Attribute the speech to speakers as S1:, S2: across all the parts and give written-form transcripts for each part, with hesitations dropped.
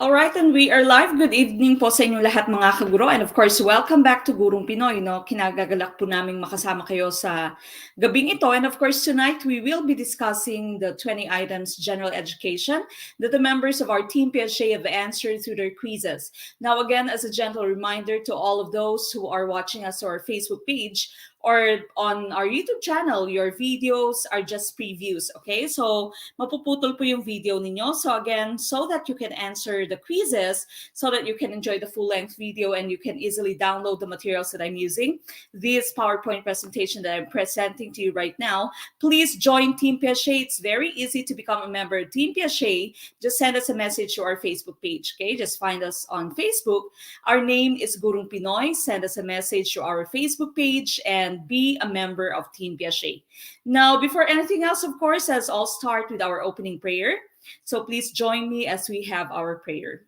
S1: Alright, and we are live. Good evening po sa inyong lahat mga kaguro. And of course, welcome back to Gurong Pinoy. No? Kinagagalak po naming makasama kayo sa gabing ito. And of course, tonight we will be discussing the 20 items general education that the members of our Team PSA have answered through their quizzes. Now again, as a gentle reminder to all of those who are watching us on our Facebook page, or on our YouTube channel, your videos are just previews, okay? So, mapuputol po yung video ninyo. So again, so that you can answer the quizzes, so that you can enjoy the full-length video and you can easily download the materials that I'm using, this PowerPoint presentation that I'm presenting to you right now, please join Team PSA. It's very easy to become a member of Team PSA. Just send us a message to our Facebook page, okay? Just find us on Facebook. Our name is Gurong Pinoy. Send us a message to our Facebook page and be a member of Team PSA. Now, before anything else, of course, let's all start with our opening prayer. So please join me as we have our prayer.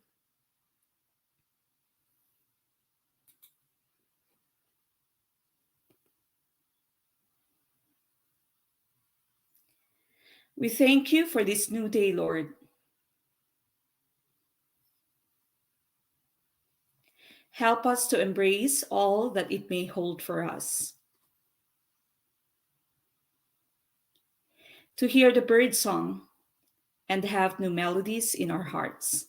S1: We thank you for this new day, Lord. Help us to embrace all that it may hold for us. To hear the bird song and have new melodies in our hearts.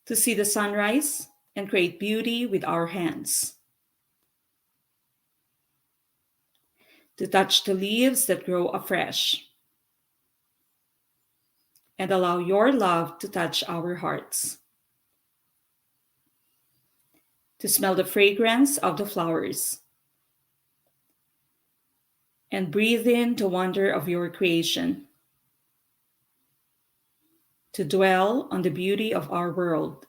S1: To see the sunrise and create beauty with our hands. To touch the leaves that grow afresh. And allow your love to touch our hearts. To smell the fragrance of the flowers. And breathe in the wonder of your creation. To dwell on the beauty of our world.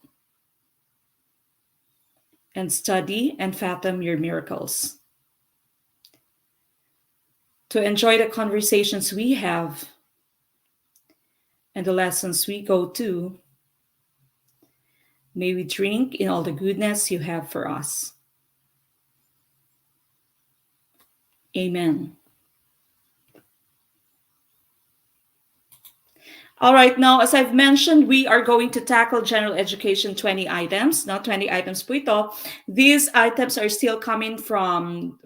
S1: And study and fathom your miracles. To enjoy the conversations we have and the lessons we go to. May we drink in all the goodness you have for us. Amen. All right, now, as I've mentioned, we are going to tackle general education 20 items. Now, 20 items po ito. These items are still coming from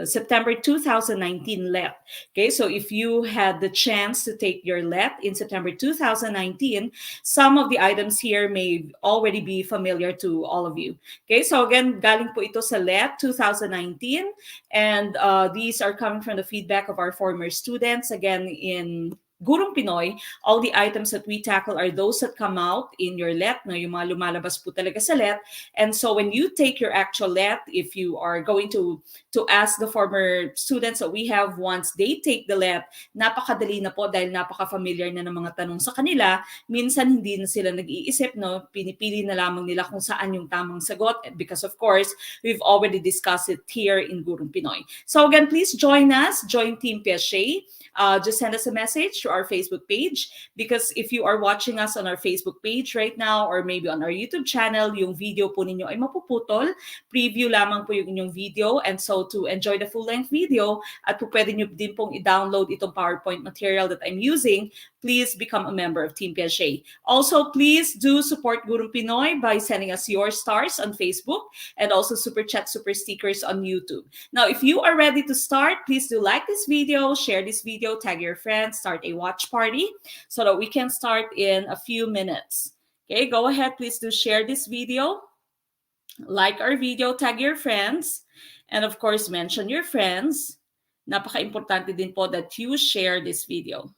S1: September 2019 LET. Okay, so if you had the chance to take your LET in September 2019, some of the items here may already be familiar to all of you. Okay, so again, galing po ito sa LET 2019, and these are coming from the feedback of our former students. Again, in Gurong Pinoy, all the items that we tackle are those that come out in your LET, no, yung mga lumalabas po talaga sa LET. And so when you take your actual LET, if you are going to ask the former students that we have, once they take the LET, napakadali na po dahil napaka-familiar na ng mga tanong sa kanila. Minsan hindi na sila nag-iisip, no? Pinipili na lamang nila kung saan yung tamang sagot, because of course, we've already discussed it here in Gurong Pinoy. So again, please join us, join Team PSA. Just send us a message to our Facebook page, because if you are watching us on our Facebook page right now or maybe on our YouTube channel, yung video po ninyo ay mapuputol. Preview lamang po yung inyong video, and so to enjoy the full-length video at po pwede nyo din pong i-download itong PowerPoint material that I'm using, please become a member of Team PSA. Also, please do support Gurong Pinoy by sending us your stars on Facebook and also super chat, super stickers on YouTube. Now, if you are ready to start, please do like this video, share this video, tag your friends, start a watch party so that we can start in a few minutes. Okay, go ahead, please do share this video, like our video, tag your friends, and of course, mention your friends. Napaka-importante din po that you share this video.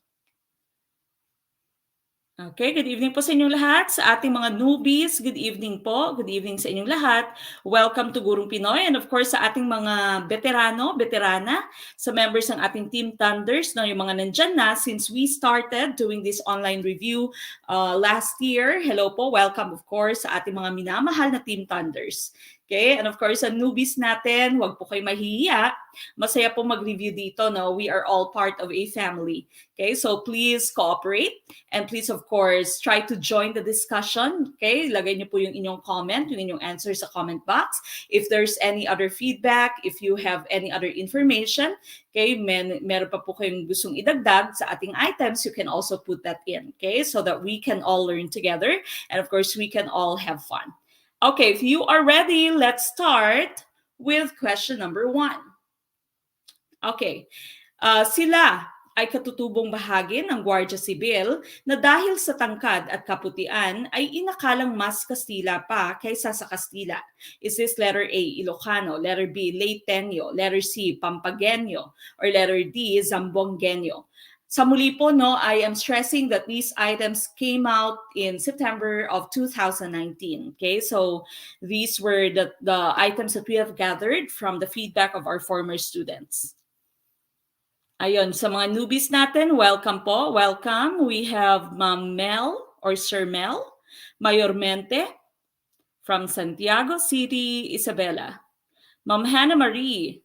S1: Okay, good evening po sa inyong lahat. Sa ating mga newbies, good evening po. Good evening sa inyong lahat. Welcome to Gurong Pinoy. And of course, sa ating mga veterano, veterana, sa members ng ating Team Thunders, no, yung mga nandyan na since we started doing this online review last year. Hello po, welcome of course sa ating mga minamahal na Team Thunders. Okay? And of course, sa newbies natin, huwag po kayo mahihiya. Masaya po mag-review dito, no? We are all part of a family. Okay? So please cooperate and please, of course, try to join the discussion. Okay? Lagay niyo po yung inyong comment, yung inyong answer sa comment box. If there's any other feedback, if you have any other information, okay, meron pa po kayong gustong idagdag sa ating items, you can also put that in, okay? So that we can all learn together and of course we can all have fun. Okay, if you are ready, let's start with question number 1. Okay, sila ay katutubong bahagi ng Guardia Sibil na dahil sa tangkad at kaputian ay inakalang mas Kastila pa kaysa sa Kastila. Is this letter A, Ilocano, letter B, Leyteño, letter C, Pampagueño, or letter D, Zamboangueño? Sa muli po, no, I am stressing that these items came out in September of 2019. Okay, so these were the items that we have gathered from the feedback of our former students. Ayun, sa mga newbies natin, welcome po. Welcome. We have Ma'am Mel or Sir Mel Mayormente from Santiago City, Isabela. Ma'am Hannah Marie,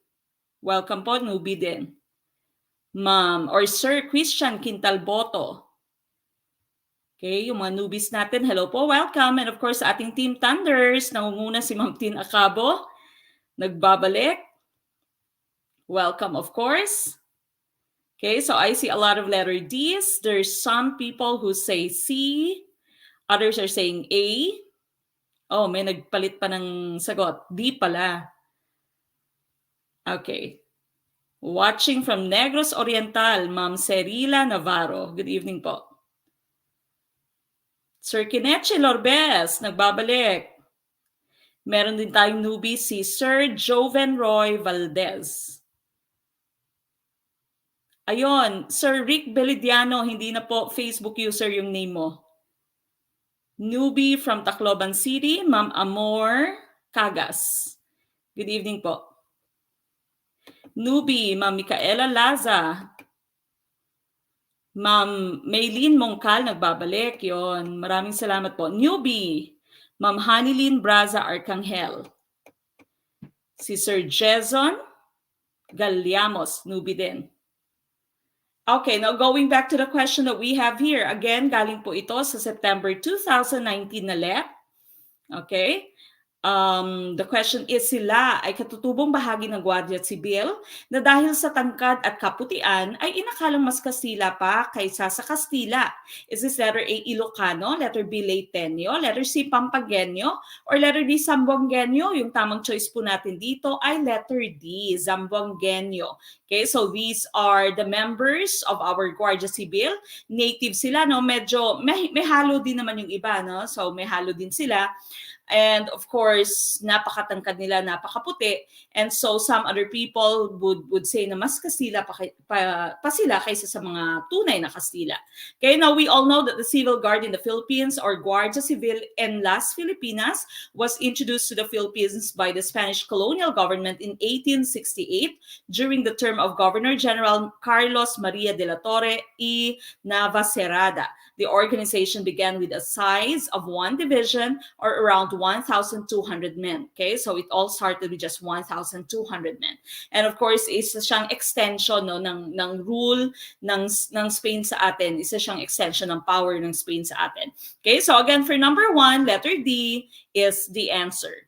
S1: welcome po, newbie din. Ma'am or Sir Christian Quintalboto. Okay, yung mga newbies natin, hello po, welcome. And of course, sa ating Team Thunders, nangunguna si Ma'am Tin Acabo, nagbabalik. Welcome, of course. Okay, so I see a lot of letter D's. There's some people who say C. Others are saying A. Oh, may nagpalit pa ng sagot. D pala. Okay. Watching from Negros Oriental, Ma'am Cerila Navarro. Good evening po. Sir Kineche Lorbes, nagbabalik. Meron din tayong newbie si Sir Joven Roy Valdez. Ayun, Sir Rick Belidiano, hindi na po Facebook user yung name mo. Newbie from Tacloban City, Ma'am Amor Cagas. Good evening po. Newbie, Ma'am Micaela Laza. Ma'am Maylene Mongkal, nagbabalik. Yon, maraming salamat po. Newbie, Ma'am Hanilyn Braza Arcangel. Si Sir Jason Galiamos, newbie din. Okay, now going back to the question that we have here. Again, galing po ito sa September 2019 na LEP. Okay? The question is, sila ay katutubong bahagi ng Guardia Sibil na dahil sa tangkad at kaputian ay inakalang mas Kastila pa kaysa sa Kastila. Is this letter A, Ilocano, letter B, Leyteño, letter C, Pampagueño, or letter D, Zamboangueño? Yung tamang choice po natin dito ay letter D, Zamboangueño. Okay, so these are the members of our Guardia Sibil. Native sila, no? Medyo may halo din naman yung iba, no? So may halo din sila. And of course, napakatangkad nila, napakaputi. And so some other people would say na mas Kastila pa sila kaysa sa mga tunay na Kastila. Okay, now we all know that the Civil Guard in the Philippines, or Guardia Civil en las Filipinas, was introduced to the Philippines by the Spanish colonial government in 1868 during the term of Governor General Carlos Maria de la Torre y Navacerrada. The organization began with a size of one division, or around 1,200 men. Okay, so it all started with just 1,200 men. And of course, isa siyang extension, no, ng rule ng Spain sa atin. Isa siyang extension ng power ng Spain sa atin. Okay, so again, for number 1, letter D is the answer.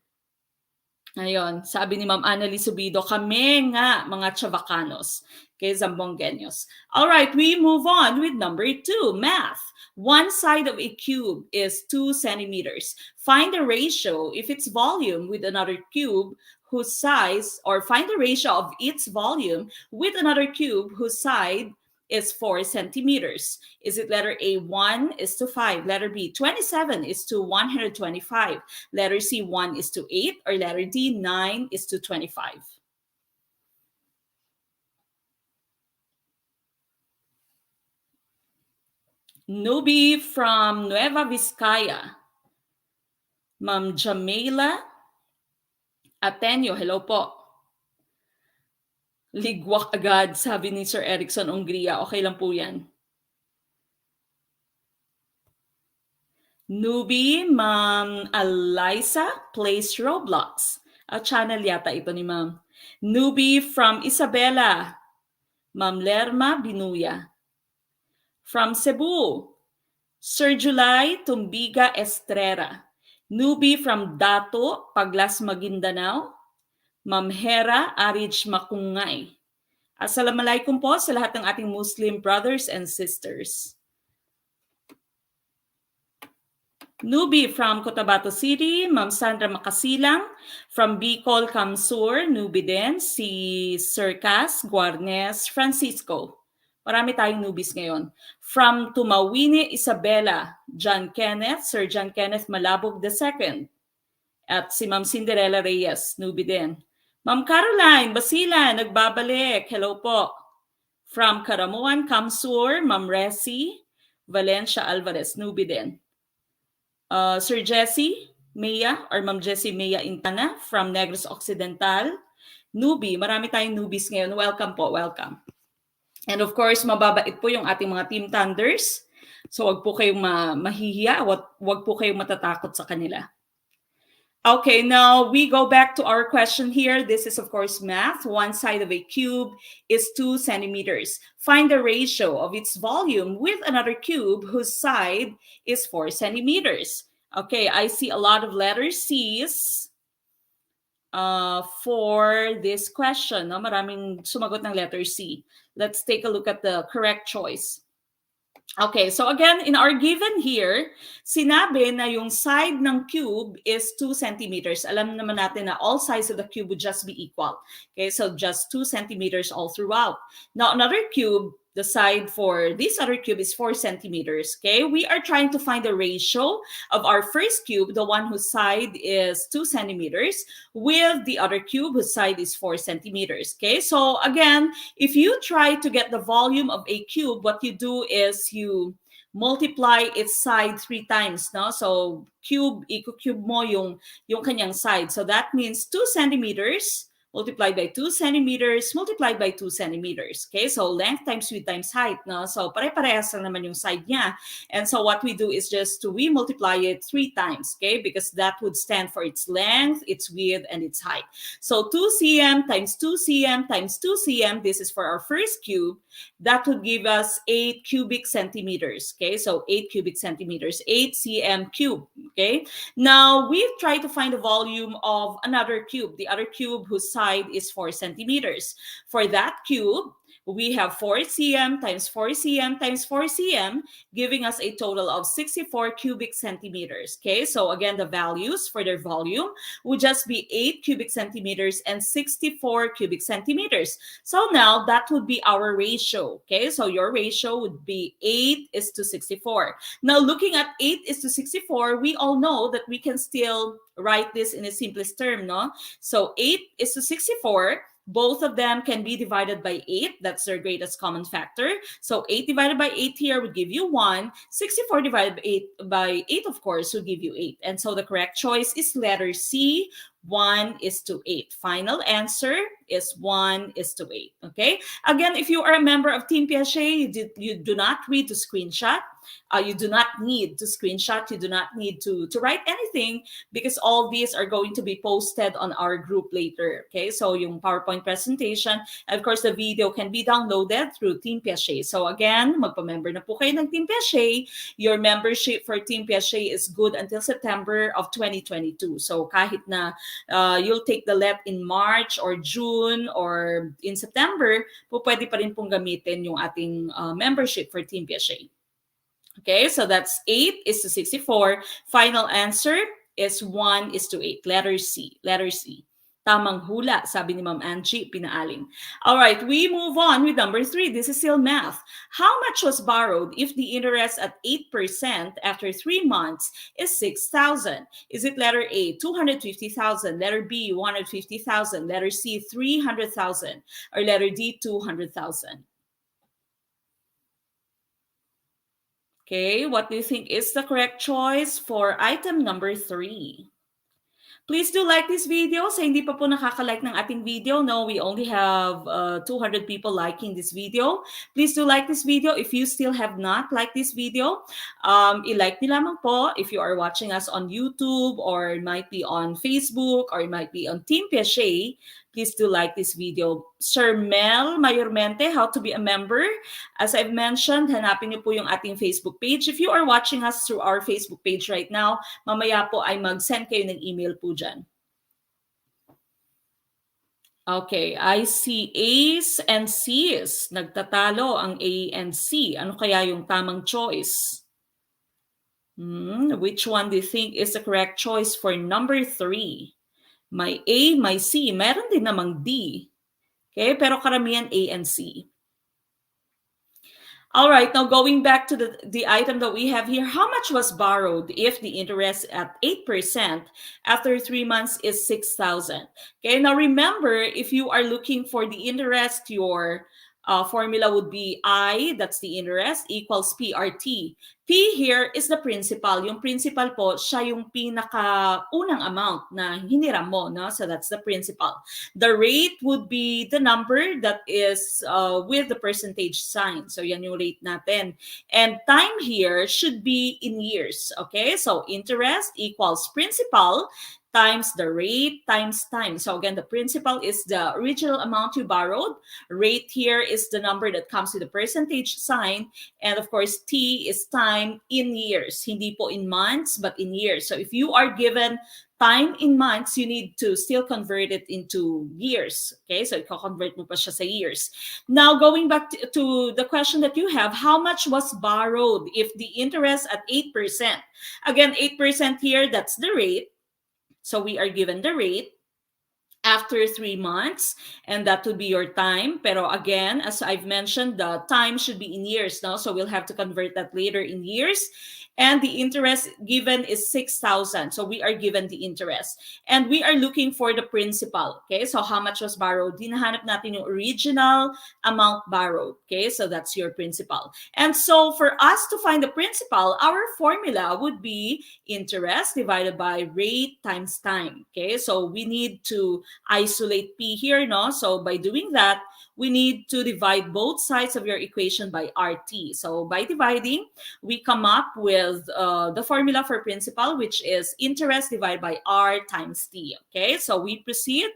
S1: Ayun, sabi ni Ma'am Annalise Subido, kami nga mga Chavacanos. Okay, Zamboangueños. All right, we move on with number 2, math. One side of a cube is 2 centimeters. Find the ratio if its volume with another cube whose size, or find the ratio of its volume with another cube whose side is 4 centimeters. Is it letter A, 1 is to 5, letter B, 27 is to 125, letter C, 1 is to 8, or letter D, 9 is to 25? Newbie from Nueva Vizcaya, Ma'am Jamela Atenyo, hello po. Ligwak agad, sabi ni Sir Erickson Ungria. Okay lang po yan. Newbie, Ma'am Eliza plays Roblox. Channel yata ito ni Ma'am. Newbie from Isabela, Ma'am Lerma Binuya. From Cebu, Sir July Tumbiga Estrera. Newbie from Dato, Paglas, Maguindanao, Ma'am Hera Arij Makungay. Assalamualaikum po sa lahat ng ating Muslim brothers and sisters. Newbie from Cotabato City, Ma'am Sandra Makasilang. From Bicol, Kamsur, newbie din, si Sir Cas Guarnes Francisco. Marami tayong newbies ngayon. From Tumawini, Isabela, John Kenneth, Sir John Kenneth Malabog II. At si Ma'am Cinderella Reyes, newbie din. Ma'am Caroline Basila, nagbabalik. Hello po. From Karamuan, Kamsur, Ma'am Resi Valencia Alvarez, newbie din. Sir Jesse Mea or Ma'am Jessie Mea Intana from Negros Occidental. Newbie, marami tayong newbies ngayon. Welcome po, welcome. And of course, mababait po yung ating mga Team Thunders. So wag po kayong mahihiya, wag po kayong matatakot sa kanila. Okay, now we go back to our question here. This is, of course, math. One side of a cube is 2 centimeters. Find the ratio of its volume with another cube whose side is 4 centimeters. Okay, I see a lot of letter C's for this question. No? Maraming sumagot ng letter C. Let's take a look at the correct choice. Okay, so again, in our given here, sinabi na yung side ng cube is 2 centimeters. Alam naman natin na all sides of the cube would just be equal. Okay, so just 2 centimeters all throughout. Now, another cube, the side for this other cube is 4 centimeters. Okay, we are trying to find the ratio of our first cube, the one whose side is 2 centimeters, with the other cube whose side is 4 centimeters. Okay, so again, if you try to get the volume of a cube, what you do is you multiply its side 3 times, no? So cube, i-cube mo yung kanyang side. So that means 2 centimeters multiplied by 2 centimeters, multiplied by 2 centimeters. Okay, so length times width times height. No? So pare-parehas lang naman yung side niya. And so what we do is just we multiply it 3 times, okay, because that would stand for its length, its width, and its height. So 2 cm times 2 cm times 2 cm, this is for our first cube. That would give us 8 cubic centimeters. Okay, so 8 cubic centimeters, 8 cm cube. Okay, now we try to find the volume of another cube, the other cube whose side is 4 centimeters. For that cube, we have 4 cm times 4 cm times 4 cm, giving us a total of 64 cubic centimeters. Okay, so again, the values for their volume would just be 8 cubic centimeters and 64 cubic centimeters. So now that would be our ratio. Okay, so your ratio would be 8 is to 64. Now looking at 8 is to 64, we all know that we can still write this in the simplest term, no? So 8 is to 64. Both of them can be divided by 8. That's their greatest common factor. So 8 divided by 8 here would give you 1. 64 divided by 8, of course, would give you 8. And so the correct choice is letter C, 1 is to 8. Final answer is 1 is to 8. Okay? Again, if you are a member of Team Piaget, you do not read to screenshot. You do not need to screenshot. You do not need to write anything because all these are going to be posted on our group later. Okay, so yung PowerPoint presentation, and of course, the video can be downloaded through Team Piaget. So again, magpa-member na po kayo ng Team Piaget. Your membership for Team Piaget is good until September of 2022. So kahit na you'll take the LET in March or June or in September, po pwede pa rin pong gamitin yung ating membership for Team Piaget. Okay, so that's 8 is to 64. Final answer is 1 is to 8. Letter C. Letter C. Tamang hula, sabi ni Ma'am Angie Pinaaling. All right, we move on with number 3. This is still math. How much was borrowed if the interest at 8% after 3 months is 6,000? Is it letter A, 250,000, letter B, 150,000, letter C, 300,000, or letter D, 200,000? Okay, what do you think is the correct choice for item number 3? Please do like this video. Sa hindi pa po nakaka-like ng ating video, no, we only have 200 people liking this video. Please do like this video. If you still have not liked this video, i-like nyo lamang po. If you are watching us on YouTube or it might be on Facebook or it might be on Team Piaget, please do like this video. Sir Mel Mayormente, how to be a member. As I've mentioned, hanapin niyo po yung ating Facebook page. If you are watching us through our Facebook page right now, mamaya po ay mag-send kayo ng email po dyan. Okay, I see A's and C's. Nagtatalo ang A and C. Ano kaya yung tamang choice? Which one do you think is the correct choice for number 3? May A, may C. Meron din namang D. Okay, pero karamihan A and C. All right, now going back to the item that we have here, how much was borrowed if the interest at 8% after 3 months is 6,000? Okay, now remember, if you are looking for the interest, your formula would be I, that's the interest, equals PRT. P here is the principal. Yung principal po, siya yung pinaka-unang amount na hiniram mo, no? So that's the principal. The rate would be the number that is with the percentage sign. So yan yung rate natin. And time here should be in years, okay? So interest equals principal times the rate times time. So again, the principal is the original amount you borrowed. Rate here is the number that comes with the percentage sign. And of course, T is time in years. Hindi po in months, but in years. So if you are given time in months, you need to still convert it into years. Okay, so i-convert mo pa siya sa years. Now, going back to the question that you have, how much was borrowed if the interest at 8%? Again, 8% here, that's the rate. So we are given the rate after 3 months, and that would be your time. Pero again, as I've mentioned, the time should be in years now, so we'll have to convert that later in years. And the interest given is 6,000. So we are given the interest. And we are looking for the principal. Okay, so how much was borrowed? Hinahanap natin yung original amount borrowed. Okay, so that's your principal. And so for us to find the principal, our formula would be interest divided by rate times time. Okay, so we need to isolate P here, no? So by doing that, we need to divide both sides of your equation by RT. So by dividing, we come up with the formula for principal, which is interest divided by R times T. Okay, so we proceed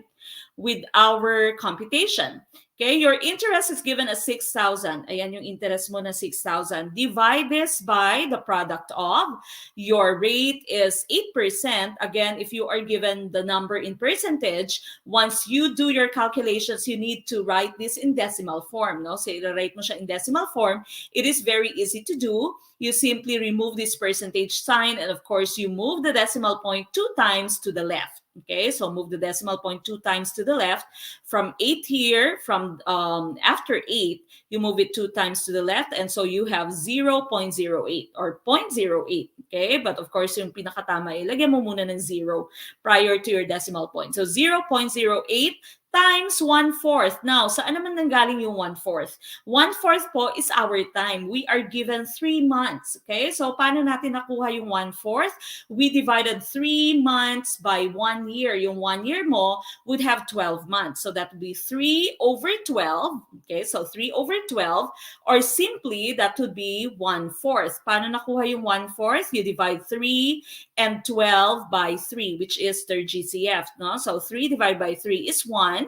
S1: with our computation. Okay, your interest is given as 6,000. Ayan yung interest mo na 6,000. Divide this by the product of your rate is 8%. Again, if you are given the number in percentage, once you do your calculations, you need to write this in decimal form. No? So, i-write mo siya in decimal form. It is very easy to do. You simply remove this percentage sign, and of course, you move the decimal point 2 times to the left. Okay, so move the decimal point 2 times to the left. From 8 here, from after 8, you move it 2 times to the left, and so you have 0.08 or 0.08. Okay, but of course, yung pinakatama, ilagay mo muna ng 0 prior to your decimal point. So 0.08 times 1/4. Now, saan naman nanggaling yung 1/4? 1/4 po is our time. We are given 3 months. Okay? So, paano natin nakuha yung 1/4? We divided 3 months by 1 year. Yung 1 year mo would have 12 months. So, that would be 3 over 12. Okay? So, 3 over 12. Or simply, that would be 1/4. Paano nakuha yung 1/4? You divide 3 and 12 by 3, which is their GCF. No? So, 3 divided by 3 is 1.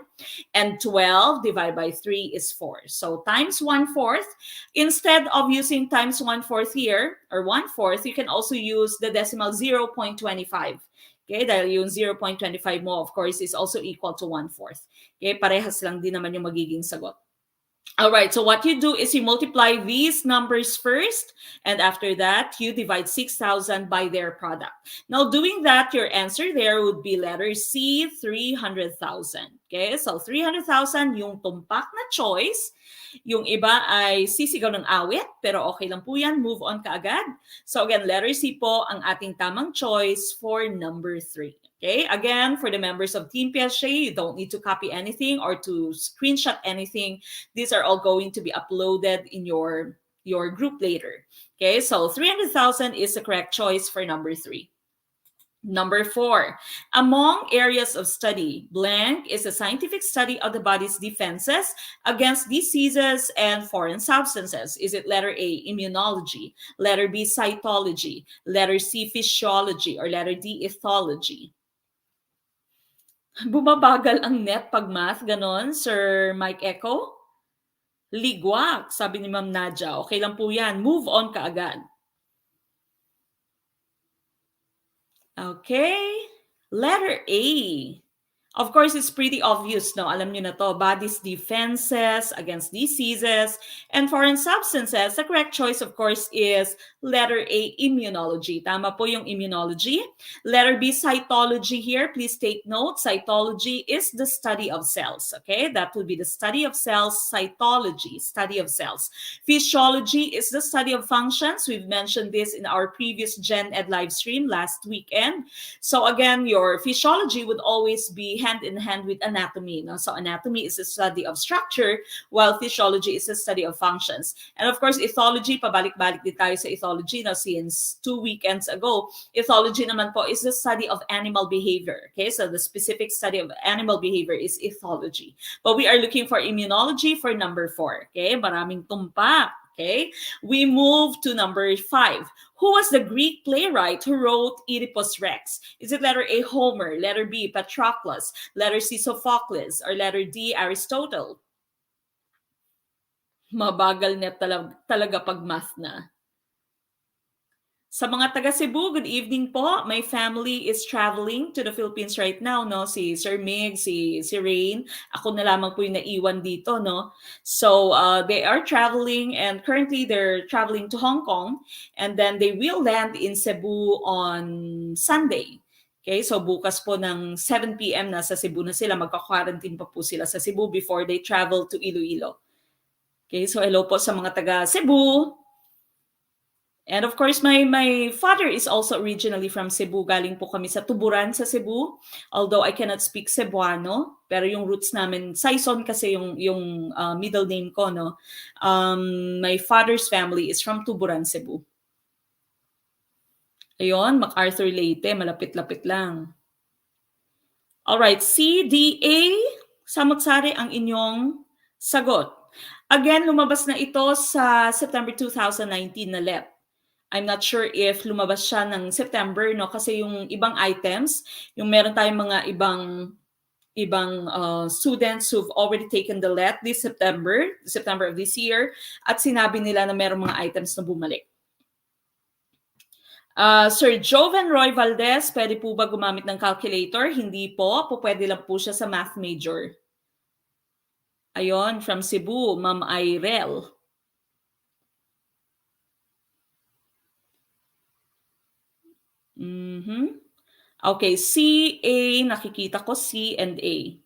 S1: And 12 divided by 3 is 4. So times 1/4. Instead of using times 1/4 here, or 1/4, you can also use the decimal 0.25. Okay, dahil yung 0.25 mo, of course, is also equal to 1/4. Okay, parehas lang din naman yung magiging sagot. All right, so what you do is you multiply these numbers first, and after that, you divide 6,000 by their product. Now, doing that, your answer there would be letter C, 300,000. Okay, so 300,000 yung tumpak na choice. Yung iba ay sisigaw ng awit, pero okay lang po yan. Move on kaagad. So again, letter C po ang ating tamang choice for number 3. Okay, again, for the members of Team Piaget, you don't need to copy anything or to screenshot anything. These are all going to be uploaded in your group later. Okay, so 300,000 is the correct choice for number 3. Number 4, among areas of study, blank is a scientific study of the body's defenses against diseases and foreign substances. Is it letter A, immunology, letter B, cytology, letter C, physiology, or letter D, ethology? Bumabagal ang net pag math, ganon, Sir Mike Echo? Ligwak, sabi ni Ma'am Nadia. Okay lang po yan. Move on ka agad. Okay. Letter A. Of course, it's pretty obvious, no? Alam nyo na to, body's defenses against diseases and foreign substances. The correct choice, of course, is letter A, immunology. Tama po yung immunology. Letter B, cytology here. Please take note, cytology is the study of cells, okay? That will be the study of cells, cytology, study of cells. Physiology is the study of functions. We've mentioned this in our previous Gen Ed live stream last weekend. So again, your physiology would always be hand in hand with anatomy. No? So anatomy is a study of structure, while physiology is a study of functions. And of course, ethology, pabalik-balik din tayo sa ethology, no? Since 2 weekends ago. Ethology naman po is the study of animal behavior. Okay, so the specific study of animal behavior is ethology. But we are looking for immunology for number 4. Okay, maraming tumpak. Okay, we move to number 5. Who was the Greek playwright who wrote Oedipus Rex? Is it letter A, Homer, letter B, Patroclus, letter C, Sophocles, or letter D, Aristotle? Mabagal na talaga pag math na. Sa mga taga Cebu, good evening po. My family is traveling to the Philippines right now, no? Si Sir Mig, si Rain. Ako na lamang po yung naiwan dito, no? So, they are traveling and currently they're traveling to Hong Kong and then they will land in Cebu on Sunday. Okay, so bukas po ng 7 p.m. nasa Cebu na sila. Magka-quarantine pa po sila sa Cebu before they travel to Iloilo. Okay, so hello po sa mga taga Cebu. And of course, my father is also originally from Cebu. Galing po kami sa Tuburan sa Cebu. Although I cannot speak Cebuano, pero yung roots namin, Saison kasi yung middle name ko, no? My father's family is from Tuburan, Cebu. Ayun, MacArthur Leyte, malapit-lapit lang. Alright, C, D, A, samot-sari ang inyong sagot. Again, lumabas na ito sa September 2019 na LEP. I'm not sure if lumabas siya ng September, no? Kasi yung ibang items, yung meron tayong mga ibang students who've already taken the LET this September of this year, at sinabi nila na merong mga items na bumalik. Sir Joven Roy Valdez, pwede po ba gumamit ng calculator? Hindi po. Pwede lang po siya sa math major. Ayon, from Cebu, Ma'am Irel. Okay, C, A, nakikita ko C and A.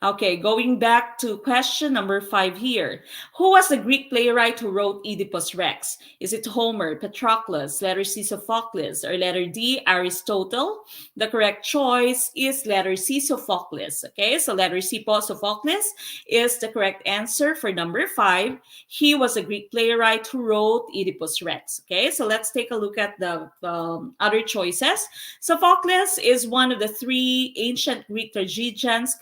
S1: Okay, going back to question number 5 here. Who was the Greek playwright who wrote Oedipus Rex? Is it Homer, Patroclus, letter C, Sophocles, or letter D, Aristotle? The correct choice is letter C, Sophocles. Okay, so letter C po, Sophocles, is the correct answer for number 5. He was a Greek playwright who wrote Oedipus Rex. Okay, so let's take a look at the other choices. Sophocles is one of the 3 ancient Greek tragedians,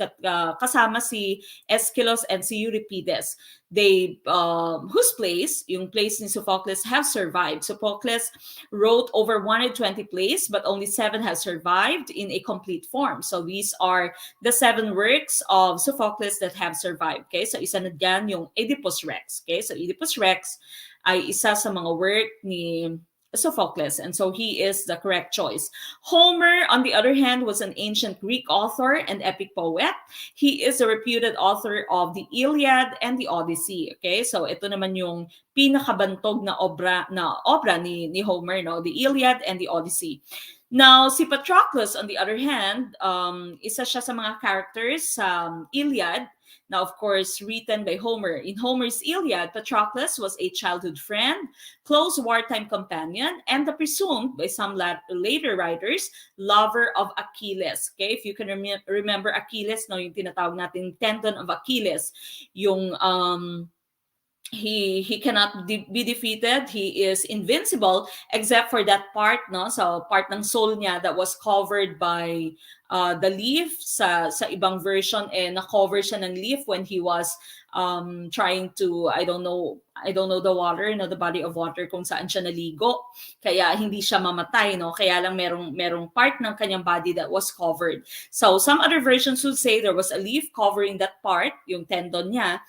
S1: kasama si Aeschylus and si Euripides. They, whose plays, yung plays ni Sophocles, have survived. Sophocles wrote over 120 plays, but only 7 have survived in a complete form. So these are the 7 works of Sophocles that have survived. Okay, so isa na dyan yung Edipus Rex. Okay, so Edipus Rex ay isa sa mga work ni Sophocles, and so he is the correct choice. Homer, on the other hand, was an ancient Greek author and epic poet. He is a reputed author of the Iliad and the Odyssey. Okay, so ito naman yung pinakabantog na obra ni Homer, no? The Iliad and the Odyssey. Now, si Patroclus, on the other hand, isa siya sa mga characters sa Iliad. Now, of course, written by Homer. In Homer's Iliad, Patroclus was a childhood friend, close wartime companion, and the presumed, by some later writers, lover of Achilles. Okay, if you can remember Achilles, no, yung tinatawag natin tendon of Achilles, yung he cannot be defeated. He is invincible except for that part, no, so part ng soul niya that was covered by the leaf. Sa ibang version na cover siya ng leaf when he was trying to, I don't know the water, the body of water kung saan siya naligo, kaya hindi siya mamatay, no, kaya lang merong part ng kanyang body that was covered. So some other versions would say there was a leaf covering that part, yung tendon niya.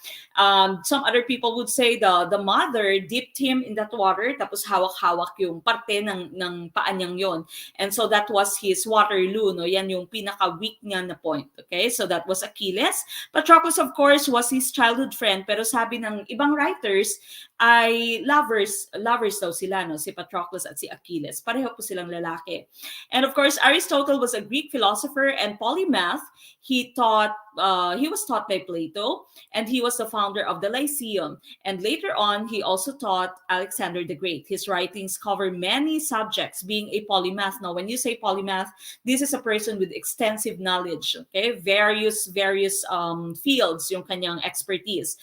S1: Some other people would say the mother dipped him in that water, tapos hawak-hawak yung parte ng paa niyang yon. And so that was his Waterloo, no? Yan yung pinaka-weak niya na point. Okay? So that was Achilles. Patroclus, of course, was his childhood friend, pero sabi ng ibang writers ay lovers daw sila, no? Si Patroclus at si Achilles. Pareho po silang lalaki. And of course, Aristotle was a Greek philosopher and polymath. He was taught by Plato, and he was the founder of the Lyceum. And later on, he also taught Alexander the Great. His writings cover many subjects, being a polymath. Now, when you say polymath, this is a person with extensive knowledge, okay? Various fields yung kanyang expertise.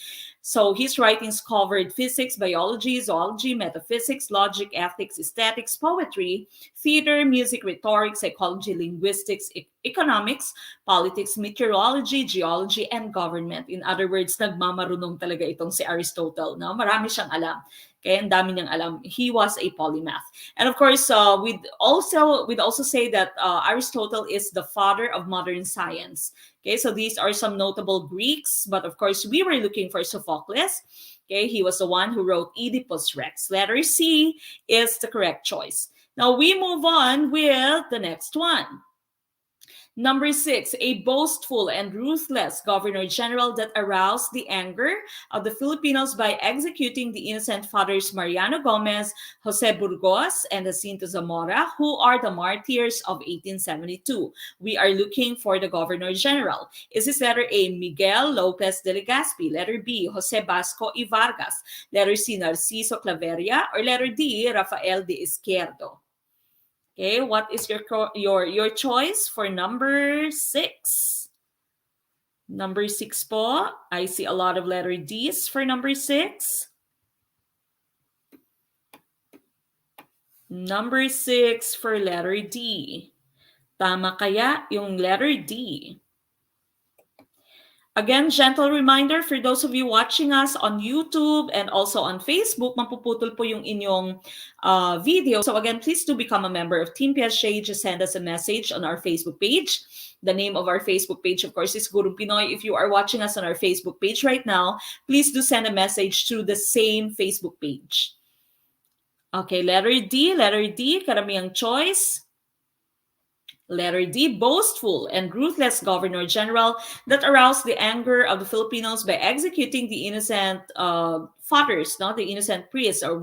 S1: So his writings covered physics, biology, zoology, metaphysics, logic, ethics, aesthetics, poetry, theater, music, rhetoric, psychology, linguistics, economics, politics, meteorology, geology, and government. In other words, nagmamarunong talaga itong si Aristotle. No? Marami siyang alam. Okay, ang dami niyang alam. He was a polymath. And of course, we'd also say that Aristotle is the father of modern science. Okay, so these are some notable Greeks, but of course, we were looking for Sophocles. Okay, he was the one who wrote Oedipus Rex. Letter C is the correct choice. Now we move on with the next one. Number 6, a boastful and ruthless governor-general that aroused the anger of the Filipinos by executing the innocent fathers Mariano Gomez, Jose Burgos, and Jacinto Zamora, who are the martyrs of 1872. We are looking for the governor-general. Is this letter A, Miguel Lopez de Legazpi, letter B, Jose Basco y Vargas, letter C, Narciso Claveria, or letter D, Rafael de Izquierdo? Okay, what is your choice for number 6? Number 6 po. I see a lot of letter D's for number 6. Number 6 for letter D. Tama kaya yung letter D? Again, gentle reminder for those of you watching us on YouTube and also on Facebook, mapuputol po yung inyong video. So again, please do become a member of Team PSG. Just send us a message on our Facebook page. The name of our Facebook page, of course, is Guru Pinoy. If you are watching us on our Facebook page right now, please do send a message through the same Facebook page. Okay, letter D, karamihang choice. Letter D, boastful and ruthless governor-general that aroused the anger of the Filipinos by executing the innocent fathers, no? The innocent priests, or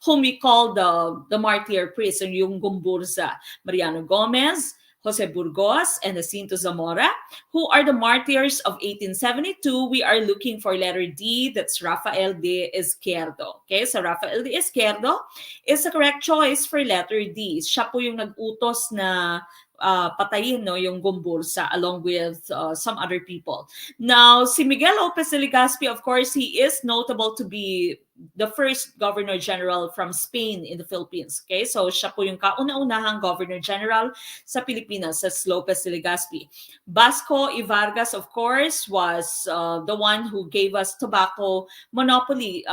S1: whom we call the martyr priests, yung Gumburza, Mariano Gomez, Jose Burgos, and Jacinto Zamora, who are the martyrs of 1872. We are looking for letter D, that's Rafael de Izquierdo. Okay, so Rafael de Izquierdo is the correct choice for letter D. Siya po yung nag-utos na patayin, no, yung Gumburza along with some other people. Now, si Miguel Lopez de Legazpi, of course, he is notable to be the first governor-general from Spain in the Philippines. Okay, so siya po yung kauna-unahang governor-general sa Pilipinas, sa Lopez de Legazpi. Basco y Vargas, of course, was the one who gave us tobacco monopoly.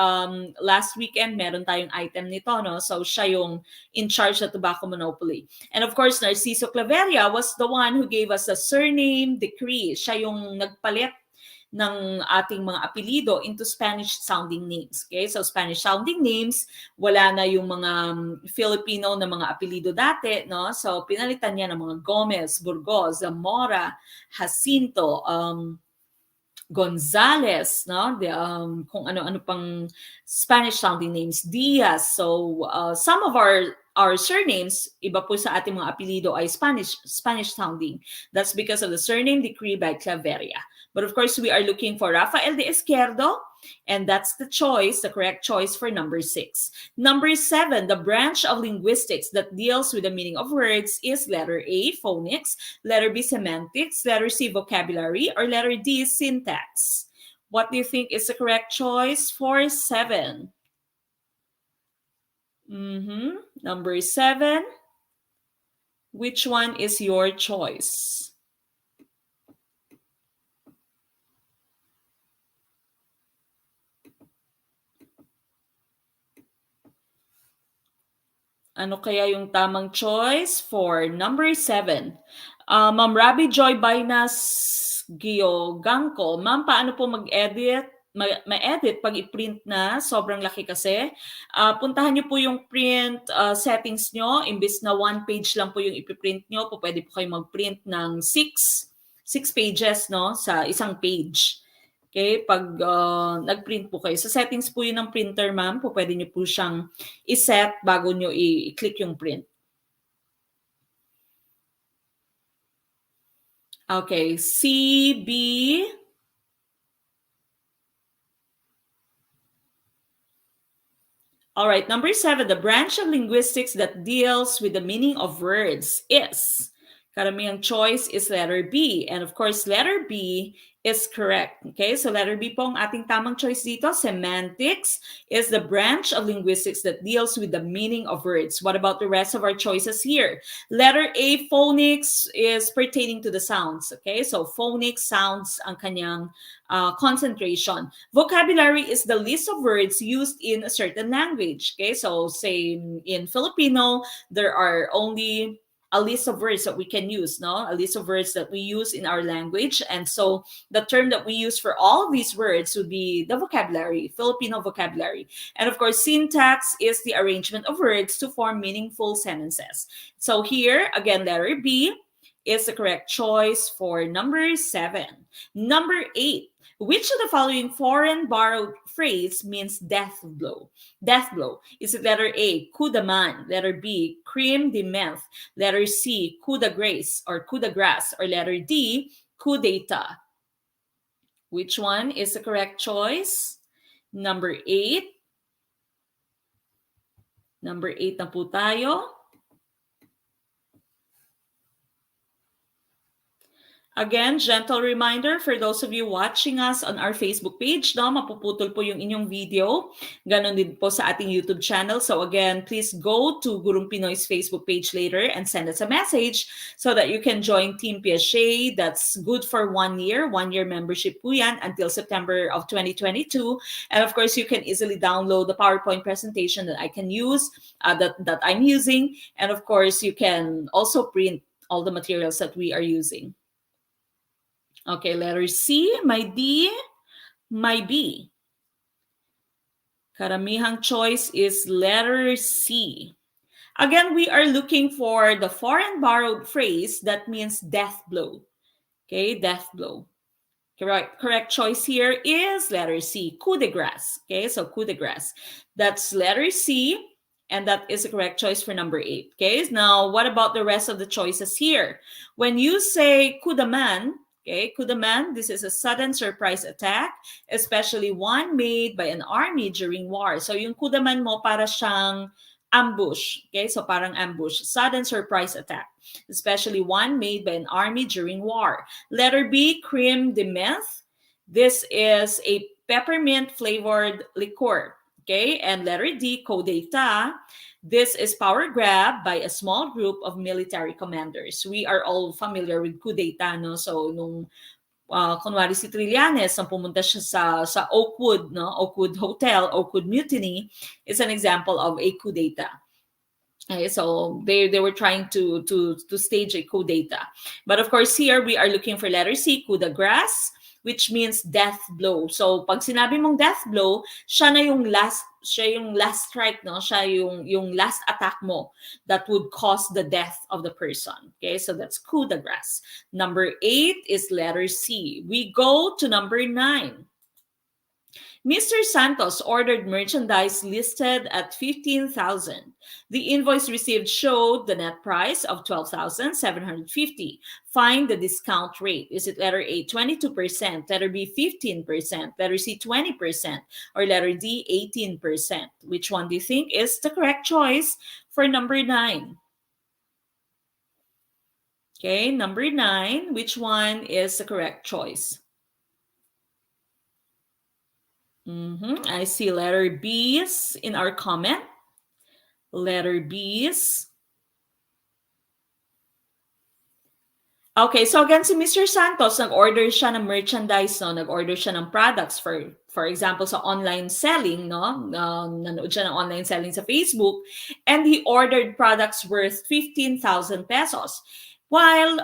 S1: Last weekend, meron tayong item nito, no? So siya yung in charge of tobacco monopoly. And of course, Narciso Claveria was the one who gave us the surname decree. Siya yung nagpalit ng ating mga apelido into Spanish-sounding names. Okay? So Spanish-sounding names, wala na yung mga Filipino na mga apelido dati, no? So pinalitan niya ng mga Gomez, Burgos, Zamora, Jacinto, Gonzales, no? Kung ano-ano pang Spanish-sounding names, Diaz. So some of our surnames, iba po sa ating mga apelido ay Spanish-sounding. That's because of the surname decree by Claveria. But of course, we are looking for Rafael de Izquierdo, and that's the choice, the correct choice for number 6. Number 7, the branch of linguistics that deals with the meaning of words is letter A, phonics, letter B, semantics, letter C, vocabulary, or letter D, syntax. What do you think is the correct choice for 7? Number 7. Which one is your choice? Ano kaya yung tamang choice for number 7? Ma'am Rabi Joy Bainas Giyogangko. Ma'am, paano po mag-edit? Ma-edit pag i-print na, sobrang laki kasi. Puntahan nyo po yung print settings nyo. Imbis na 1 page lang po yung ipiprint nyo, po pwede po kayo mag-print ng 6 pages, no, sa isang page. Okay, pag nag-print po kayo. Sa settings po yun ng printer, ma'am, po pwede nyo po siyang i-set bago nyo i-click yung print. Okay, CB. All right, number 7, the branch of linguistics that deals with the meaning of words is. Karamihang choice is letter B. And of course, letter B is correct. Okay, so letter B po ang ating tamang choice dito. Semantics is the branch of linguistics that deals with the meaning of words. What about the rest of our choices here? Letter A, phonics, is pertaining to the sounds. Okay, so phonics, sounds ang kanyang concentration. Vocabulary is the list of words used in a certain language. Okay, so say in Filipino, there are only a list of words that we can use, no? A list of words that we use in our language. And so the term that we use for all of these words would be the vocabulary, Filipino vocabulary. And of course, syntax is the arrangement of words to form meaningful sentences. So here, again, letter B is the correct choice for number 7. Number 8. Which of the following foreign borrowed phrase means death blow? Death blow. Is it letter A, coup de man? Letter B, crime de menthe? Letter C, coup de grace or coup de grace? Or letter D, coup d'etat? Which one is the correct choice? Number 8. Number 8 na po tayo. Again, gentle reminder for those of you watching us on our Facebook page, no, mapuputol po yung inyong video. Ganon din po sa ating YouTube channel. So again, please go to Gurong Pinoy's Facebook page later and send us a message so that you can join Team Piaget. That's good for 1 year. 1-year membership po yan until September of 2022. And of course, you can easily download the PowerPoint presentation that I can use, that I'm using. And of course, you can also print all the materials that we are using. Okay, letter C, my D, my B. Karamihang choice is letter C. Again, we are looking for the foreign borrowed phrase that means death blow. Okay, death blow. Correct choice here is letter C, coup de grace. Okay, so coup de grace. That's letter C, and that is the correct choice for number 8. Okay, now what about the rest of the choices here? When you say coup de man, okay, coup de man, this is a sudden surprise attack, especially one made by an army during war. So yung coup de man mo para siyang ambush. Okay, so parang ambush, sudden surprise attack, especially one made by an army during war. Letter B, crime de menthe. This is a peppermint flavored liqueur. Okay, and letter D, coup d'etat. This is power grab by a small group of military commanders. We are all familiar with coup d'etat, no? So nung kunwari si Trillanes, nang pumunta siya sa Oakwood, no? Oakwood Hotel, Oakwood Mutiny is an example of a coup d'etat. Okay, so they were trying to stage a coup d'etat. But of course here we are looking for letter C, coup de grace, which means death blow. So pag sinabi mong death blow, siya yung last strike, no? Siya yung last attack mo that would cause the death of the person. Okay, so that's coup de grace. Number 8 is letter C. We go to number 9. Mr. Santos ordered merchandise listed at 15,000. The invoice received showed the net price of 12,750. Find the discount rate. Is it letter A, 22%, letter B, 15%, letter C, 20%, or letter D, 18%? Which one do you think is the correct choice for number 9? Okay, number 9, which one is the correct choice? I see letter B's in our comment. Letter B's. Okay, so again, si Mr. Santos, nag-order siya ng merchandise, no? Nag-order siya ng products for example, sa online selling, no? Nanood siya ng online selling sa Facebook, and he ordered products worth 15,000 pesos. While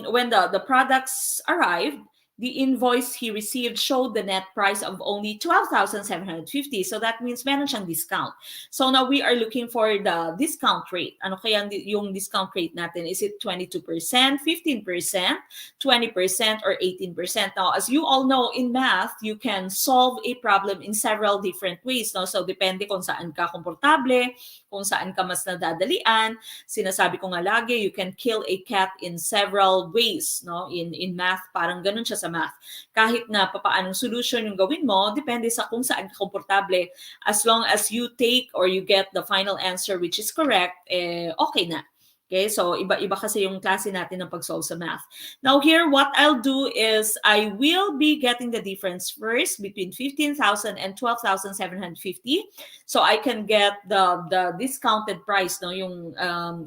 S1: when the products arrived, the invoice he received showed the net price of only 12,750. So that means meron siyang discount. So now we are looking for the discount rate. Ano kaya yung discount rate natin? Is it 22%, 15%, 20%, or 18%? Now, as you all know, in math, you can solve a problem in several different ways. No? So depende kung saan ka komportable, kung saan ka mas nadadalian. Sinasabi ko nga lagi, you can kill a cat in several ways. No? In math, parang ganun siya sa math. Kahit na papaanong solution yung gawin mo, depende sa kung saan ka komportable. As long as you take or you get the final answer which is correct, okay na. Okay, so iba-iba kasi yung klase natin ng pag-solve sa math. Now here, what I'll do is I will be getting the difference first between 15,000 and 12,750. So I can get the discounted price, no, yung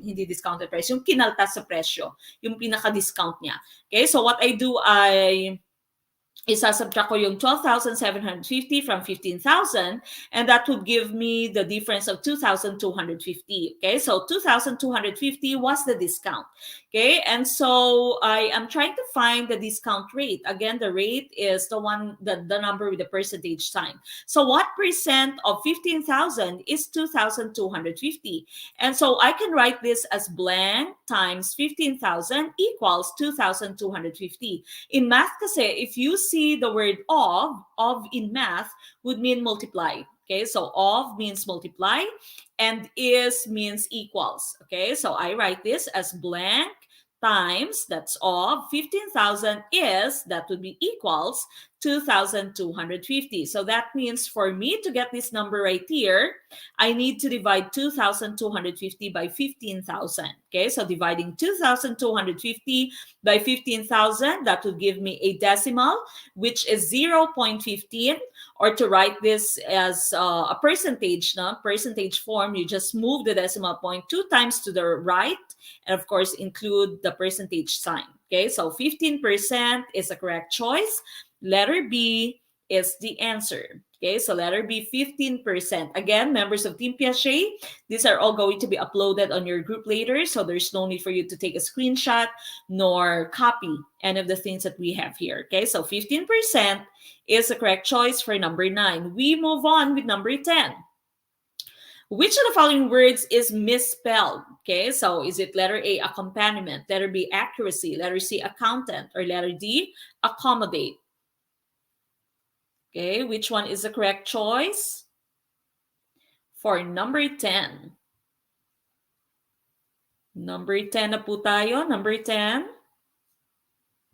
S1: hindi discounted price, yung kinaltas sa presyo, yung pinaka-discount niya. Okay, so what I do, isasubtract ko yung 12,750 from 15,000, and that would give me the difference of 2,250. Okay, so 2,250 was the discount. Okay, and so I am trying to find the discount rate. Again, the rate is the number with the percentage sign. So what percent of 15,000 is 2,250? And so I can write this as blank times 15,000 equals 2,250. In math kasi, if you see the word of in math would mean multiply. Okay, so of means multiply and is means equals. Okay, so I write this as blank times, that's of, 15,000 is, that would be equals 2,250. So that means for me to get this number right here, I need to divide 2,250 by 15,000. Okay, so dividing 2,250 by 15,000, that would give me a decimal, which is 0.15, or to write this as a percentage, no? Percentage form, you just move the decimal point 2 times to the right, and of course include the percentage sign. Okay, so 15% is a correct choice. Letter B is the answer. Okay, so letter B, 15%. Again, members of Team Piaget, these are all going to be uploaded on your group later, so there's no need for you to take a screenshot nor copy any of the things that we have here. Okay, so 15% is the correct choice for number 9. We move on with number 10. Which of the following words is misspelled? Okay, so is it letter A, accompaniment, letter B, accuracy, letter C, accountant, or letter D, accommodate? Okay, which one is the correct choice for number 10? Number 10 na po tayo. Number 10.